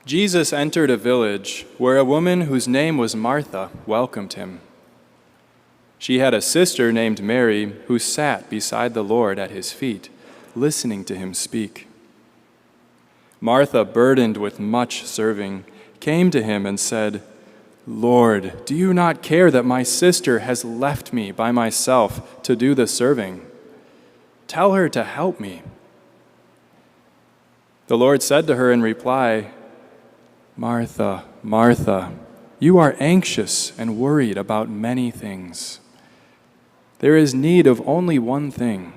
Jesus entered a village where a woman whose name was Martha welcomed him. She had a sister named Mary who sat beside the Lord at his feet, listening to him speak. Martha, burdened with much serving, came to him and said, "Lord, do you not care that my sister has left me by myself to do the serving? Tell her to help me." The Lord said to her in reply, "Martha, Martha, you are anxious and worried about many things. There is need of only one thing.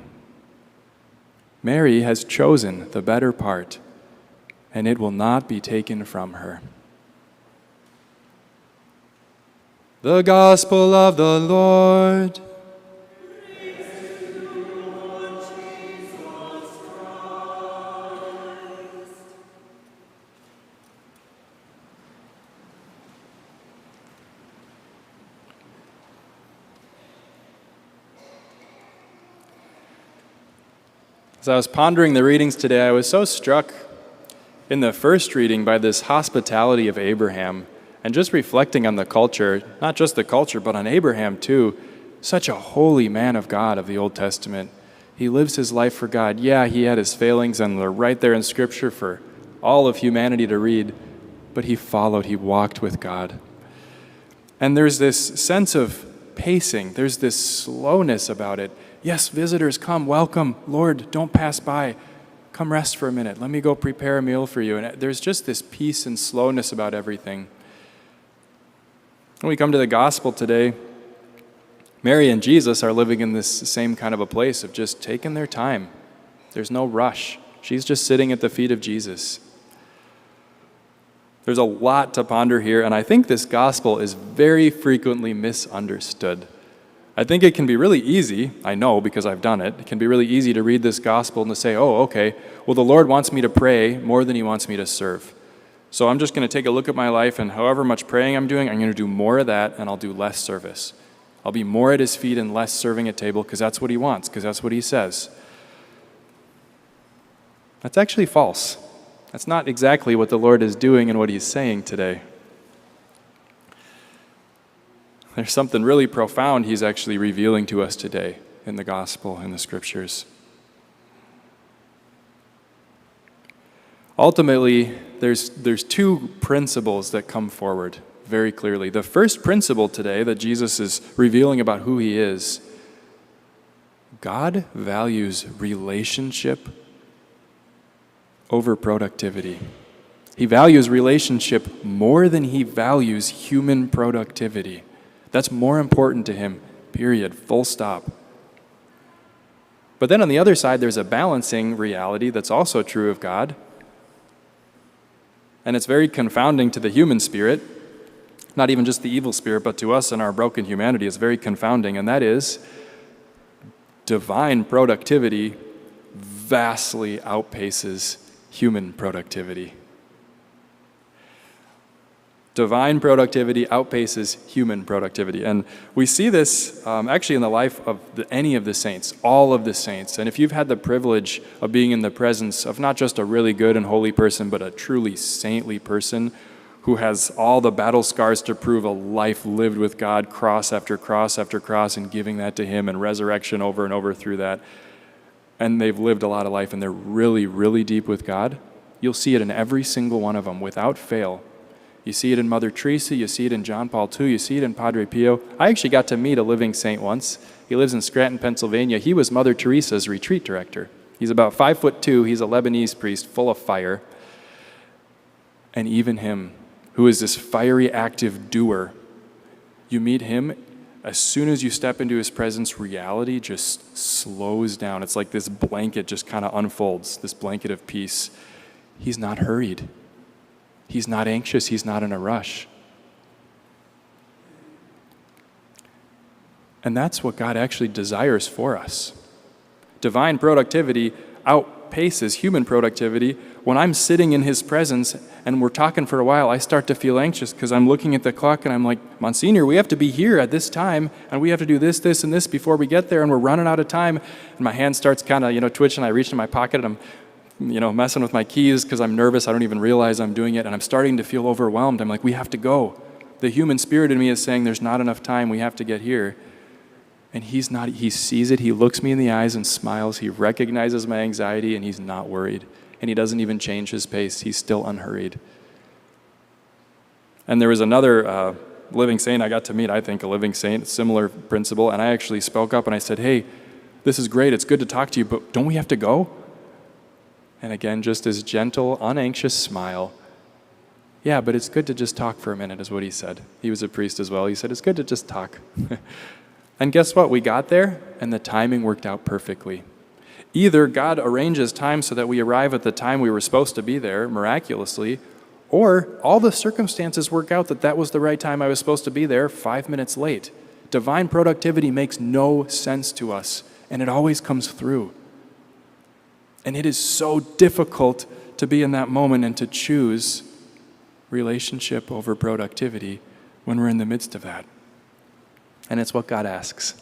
Mary has chosen the better part, and it will not be taken from her." The Gospel of the Lord. As I was pondering the readings today, I was so struck in the first reading by this hospitality of Abraham and just reflecting on the culture, not just the culture, but on Abraham too. Such a holy man of God of the Old Testament. He lives his life for God. Yeah, he had his failings, and they're right there in Scripture for all of humanity to read, but he followed, he walked with God. And there's this sense of pacing, there's this slowness about it. Yes, visitors, come, welcome. Lord, don't pass by. Come rest for a minute. Let me go prepare a meal for you. And there's just this peace and slowness about everything. When we come to the gospel today, Mary and Jesus are living in this same kind of a place of just taking their time. There's no rush. She's just sitting at the feet of Jesus. There's a lot to ponder here, and I think this gospel is very frequently misunderstood. I think it can be really easy, I know because I've done it, it can be really easy to read this gospel and to say, oh, okay, well, the Lord wants me to pray more than he wants me to serve. So I'm just going to take a look at my life, and however much praying I'm doing, I'm going to do more of that, and I'll do less service. I'll be more at his feet and less serving at table because that's what he wants, because that's what he says. That's actually false. That's not exactly what the Lord is doing and what he's saying today. There's something really profound he's actually revealing to us today in the gospel, in the scriptures. Ultimately, there's two principles that come forward very clearly. The first principle today that Jesus is revealing about who he is, God values relationship over productivity. He values relationship more than he values human productivity. That's more important to him, period, full stop. But then on the other side, there's a balancing reality that's also true of God. And it's very confounding to the human spirit, not even just the evil spirit, but to us and our broken humanity, it's very confounding, and that is divine productivity vastly outpaces human productivity. Divine productivity outpaces human productivity. And we see this actually in the life of any of the saints, all of the saints. And if you've had the privilege of being in the presence of not just a really good and holy person, but a truly saintly person who has all the battle scars to prove a life lived with God, cross after cross after cross, and giving that to him, and resurrection over and over through that, and they've lived a lot of life, and they're really, really deep with God, you'll see it in every single one of them without fail. You see it in Mother Teresa, you see it in John Paul II, you see it in Padre Pio. I actually got to meet a living saint once. He lives in Scranton, Pennsylvania. He was Mother Teresa's retreat director. He's about 5'2", he's a Lebanese priest full of fire. And even him, who is this fiery, active doer, you meet him, as soon as you step into his presence, reality just slows down. It's like this blanket just kind of unfolds, this blanket of peace. He's not hurried. He's not anxious. He's not in a rush. And that's what God actually desires for us. Divine productivity outpaces human productivity. When I'm sitting in his presence and we're talking for a while, I start to feel anxious because I'm looking at the clock and I'm like, Monsignor, we have to be here at this time and we have to do this, this, and this before we get there, and we're running out of time. And my hand starts kind of, twitching. I reach in my pocket and I'm messing with my keys because I'm nervous. I don't even realize I'm doing it, and I'm starting to feel overwhelmed. I'm like, we have to go. The human spirit in me is saying there's not enough time. We have to get here. And he's not. He sees it. He looks me in the eyes and smiles. He recognizes my anxiety, and he's not worried. And he doesn't even change his pace. He's still unhurried. And there was another living saint I got to meet, I think, a living saint, similar principle, and I actually spoke up and I said, hey, this is great. It's good to talk to you, but don't we have to go? And again, just his gentle, unanxious smile. Yeah, but it's good to just talk for a minute, is what he said. He was a priest as well. He said, it's good to just talk. And guess what? We got there, and the timing worked out perfectly. Either God arranges time so that we arrive at the time we were supposed to be there, miraculously, or all the circumstances work out that was the right time I was supposed to be there 5 minutes late. Divine productivity makes no sense to us, and it always comes through. And it is so difficult to be in that moment and to choose relationship over productivity when we're in the midst of that. And it's what God asks.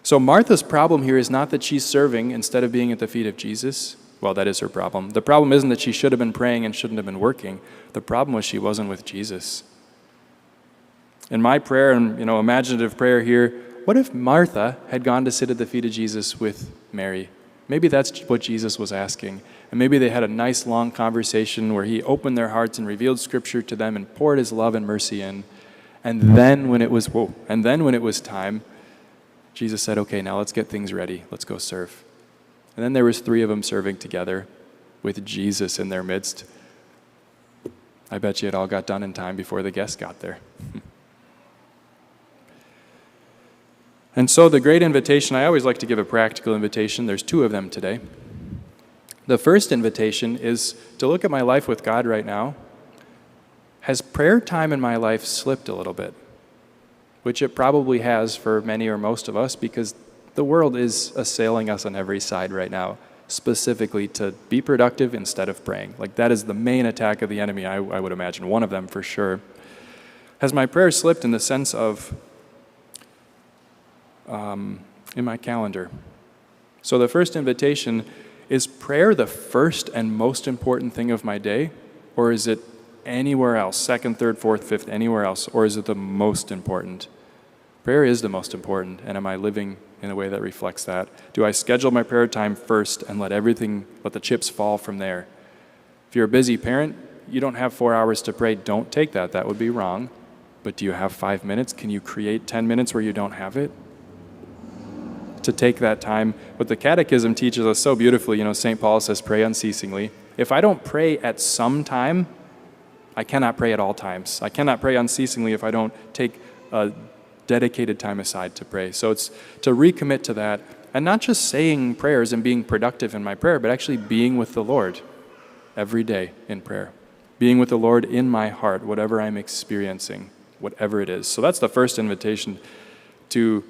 So Martha's problem here is not that she's serving instead of being at the feet of Jesus. Well, that is her problem. The problem isn't that she should have been praying and shouldn't have been working. The problem was she wasn't with Jesus. In my prayer and imaginative prayer here, what if Martha had gone to sit at the feet of Jesus with Mary? Maybe that's what Jesus was asking. And maybe they had a nice long conversation where he opened their hearts and revealed Scripture to them and poured his love and mercy in. And then when it was time, Jesus said, okay, now let's get things ready. Let's go serve. And then there was 3 of them serving together with Jesus in their midst. I bet you it all got done in time before the guests got there. And so the great invitation, I always like to give a practical invitation. There's 2 of them today. The first invitation is to look at my life with God right now. Has prayer time in my life slipped a little bit? Which it probably has for many or most of us, because the world is assailing us on every side right now, specifically to be productive instead of praying. Like that is the main attack of the enemy, I would imagine, one of them for sure. Has my prayer slipped in the sense of in my calendar? So the first invitation, is prayer the first and most important thing of my day? Or is it anywhere else, second, third, fourth, fifth, anywhere else? Or is it the most important? Prayer is the most important, and am I living in a way that reflects that? Do I schedule my prayer time first and let the chips fall from there? If you're a busy parent, you don't have 4 hours to pray. Don't take that. That would be wrong. But do you have 5 minutes? Can you create 10 minutes where you don't have it? To take that time. What the Catechism teaches us so beautifully, St. Paul says, pray unceasingly. If I don't pray at some time, I cannot pray at all times. I cannot pray unceasingly if I don't take a dedicated time aside to pray. So it's to recommit to that, and not just saying prayers and being productive in my prayer, but actually being with the Lord every day in prayer. Being with the Lord in my heart, whatever I'm experiencing, whatever it is. So that's the first invitation, to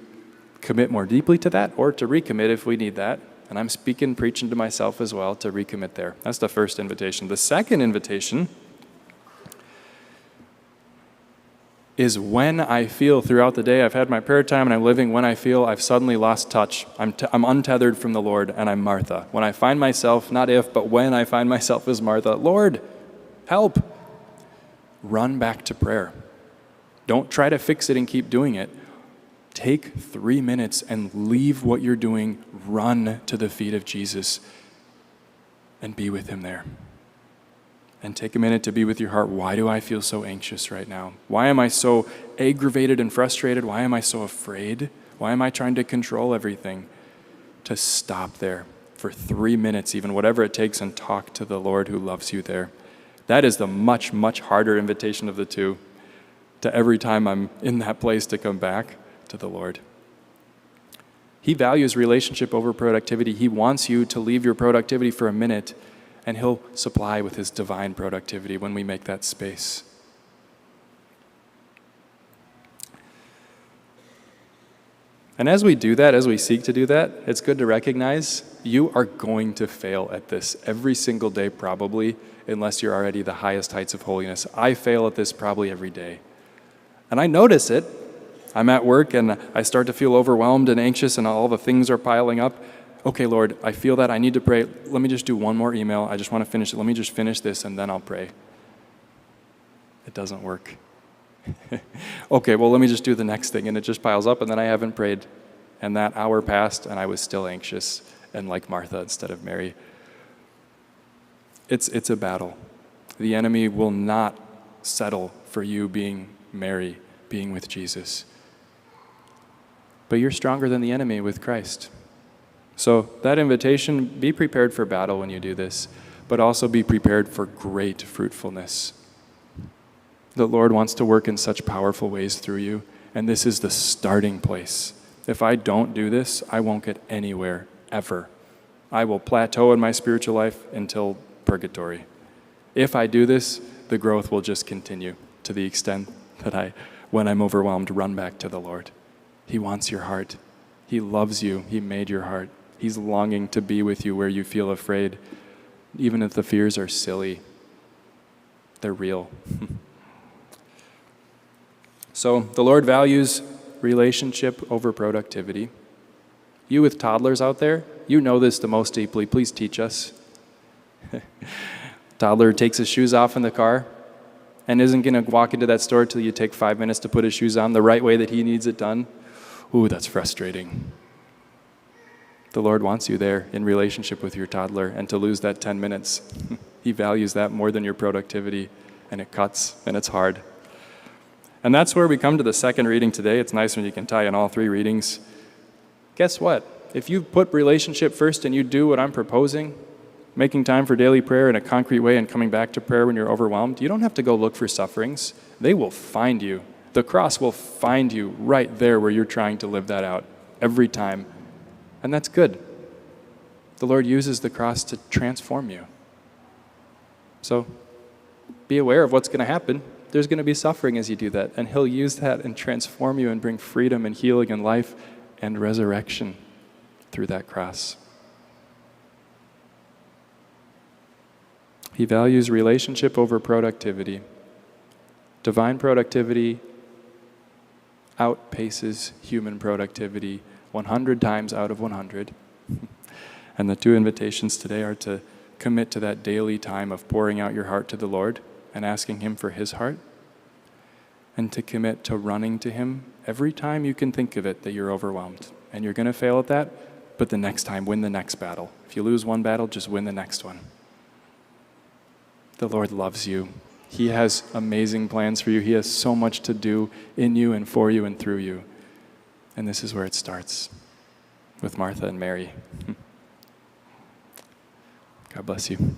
commit more deeply to that, or to recommit if we need that. And I'm preaching to myself as well, to recommit there. That's the first invitation. The second invitation is when I feel throughout the day, I've had my prayer time and I'm living, when I feel I've suddenly lost touch, I'm untethered from the Lord, and I'm Martha. When I find myself, not if, but when I find myself as Martha, Lord, help, run back to prayer. Don't try to fix it and keep doing it. Take 3 minutes and leave what you're doing, run to the feet of Jesus and be with him there. And take a minute to be with your heart. Why do I feel so anxious right now? Why am I so aggravated and frustrated? Why am I so afraid? Why am I trying to control everything? To stop there for 3 minutes, even whatever it takes, and talk to the Lord who loves you there. That is the much, much harder invitation of the 2, to every time I'm in that place to come back to the Lord. He values relationship over productivity. He wants you to leave your productivity for a minute, and he'll supply with his divine productivity when we make that space. And as we do that, as we seek to do that, it's good to recognize you are going to fail at this every single day, probably, unless you're already the highest heights of holiness. I fail at this probably every day. And I notice it. I'm at work and I start to feel overwhelmed and anxious and all the things are piling up. okay, Lord, I feel that I need to pray. Let me just do one more email. I just want to finish it. Let me just finish this and then I'll pray. It doesn't work. Okay, well, let me just do the next thing. And it just piles up and then I haven't prayed. And that hour passed and I was still anxious and like Martha instead of Mary. It's a battle. The enemy will not settle for you being Mary, being with Jesus. But you're stronger than the enemy with Christ. So that invitation, be prepared for battle when you do this, but also be prepared for great fruitfulness. The Lord wants to work in such powerful ways through you, and this is the starting place. If I don't do this, I won't get anywhere, ever. I will plateau in my spiritual life until purgatory. If I do this, the growth will just continue to the extent that when I'm overwhelmed, run back to the Lord. He wants your heart. He loves you. He made your heart. He's longing to be with you where you feel afraid. Even if the fears are silly, they're real. So the Lord values relationship over productivity. You with toddlers out there, you know this the most deeply. Please teach us. Toddler takes his shoes off in the car and isn't going to walk into that store till you take 5 minutes to put his shoes on the right way that he needs it done. Ooh, that's frustrating. The Lord wants you there in relationship with your toddler, and to lose that 10 minutes, He values that more than your productivity, and it cuts, and it's hard. And that's where we come to the second reading today. It's nice when you can tie in all three readings. Guess what? If you put relationship first and you do what I'm proposing, making time for daily prayer in a concrete way and coming back to prayer when you're overwhelmed, you don't have to go look for sufferings. They will find you. The cross will find you right there where you're trying to live that out every time. And that's good. The Lord uses the cross to transform you. So be aware of what's going to happen. There's going to be suffering as you do that, and He'll use that and transform you and bring freedom and healing and life and resurrection through that cross. He values relationship over productivity. Divine productivity outpaces human productivity 100 times out of 100. And the two invitations today are to commit to that daily time of pouring out your heart to the Lord and asking Him for His heart, and to commit to running to Him every time you can think of it that you're overwhelmed. And you're going to fail at that, but the next time, win the next battle. If you lose one battle, just win the next one. The Lord loves you. He has amazing plans for you. He has so much to do in you and for you and through you. And this is where it starts, with Martha and Mary. God bless you.